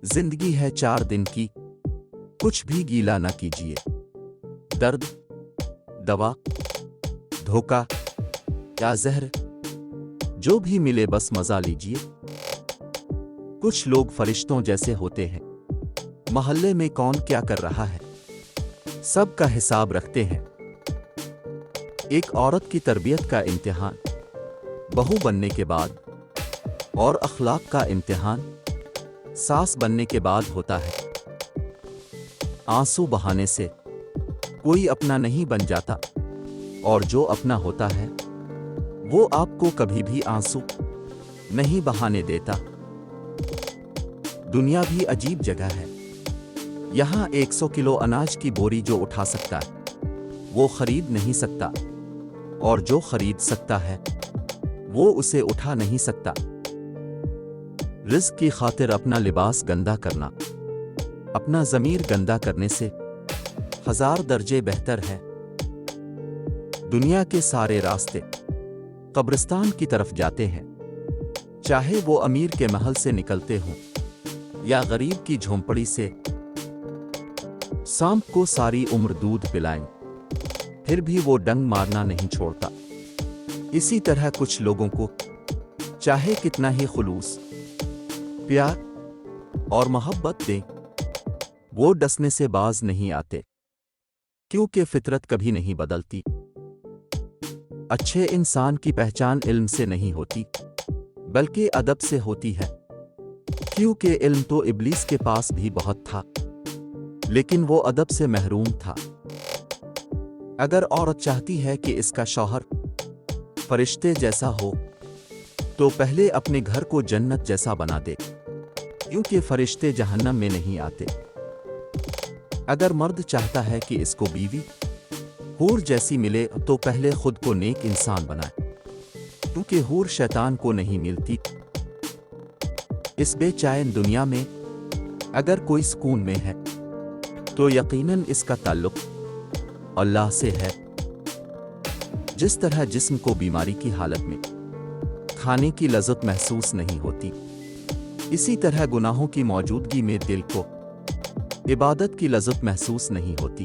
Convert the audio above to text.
जिंदगी है 4 दिन की, कुछ भी गीला न कीजिए। दर्द, दवा, धोखा या जहर, जो भी मिले बस मजा लीजिए। कुछ लोग फरिश्तों जैसे होते हैं, मोहल्ले में कौन क्या कर रहा है सबका हिसाब रखते हैं। एक औरत की तरबियत का इम्तिहान बहू बनने के बाद और अखलाक का इम्तिहान सास बनने के बाद होता है। आंसू बहाने से कोई अपना नहीं बन जाता, और जो अपना होता है वो आपको कभी भी आंसू नहीं बहाने देता। दुनिया भी अजीब जगह है। यहाँ 100 किलो अनाज की बोरी जो उठा सकता है वो खरीद नहीं सकता, और जो खरीद सकता है वो उसे उठा नहीं सकता। रिज़्क़ की खातिर अपना लिबास गंदा करना अपना ज़मीर गंदा करने से 1000 दर्जे बेहतर है। दुनिया के सारे रास्ते कब्रिस्तान की तरफ जाते हैं, चाहे वो अमीर के महल से निकलते हों या गरीब की झोंपड़ी से। सांप को सारी उम्र दूध पिलाएं, फिर भी वो डंग मारना नहीं छोड़ता। इसी तरह कुछ लोगों को चाहे कितना ही खुलूस, प्यार और मोहब्बत दें, वो डसने से बाज नहीं आते, क्योंकि फितरत कभी नहीं बदलती। अच्छे इंसान की पहचान इल्म से नहीं होती, बल्कि अदब से होती है, क्योंकि इल्म तो इब्लीस के पास भी बहुत था, लेकिन वो अदब से महरूम था। अगर औरत चाहती है कि इसका शौहर फरिश्ते जैसा हो, तो पहले अपने घर को जन्नत जैसा बना दे, क्योंकि फरिश्ते जहन्नम में नहीं आते। अगर मर्द चाहता है कि इसको बीवी हूर जैसी मिले, तो पहले खुद को नेक इंसान बनाए, क्योंकि हूर शैतान को नहीं मिलती। इस बेचैन दुनिया में अगर कोई सुकून में है, तो यकीनन इसका ताल्लुक अल्लाह से है। जिस तरह जिस्म को बीमारी की हालत में खाने की लज़्ज़त महसूस नहीं होती, इसी तरह गुनाहों की मौजूदगी में दिल को इबादत की लज़्ज़त महसूस नहीं होती।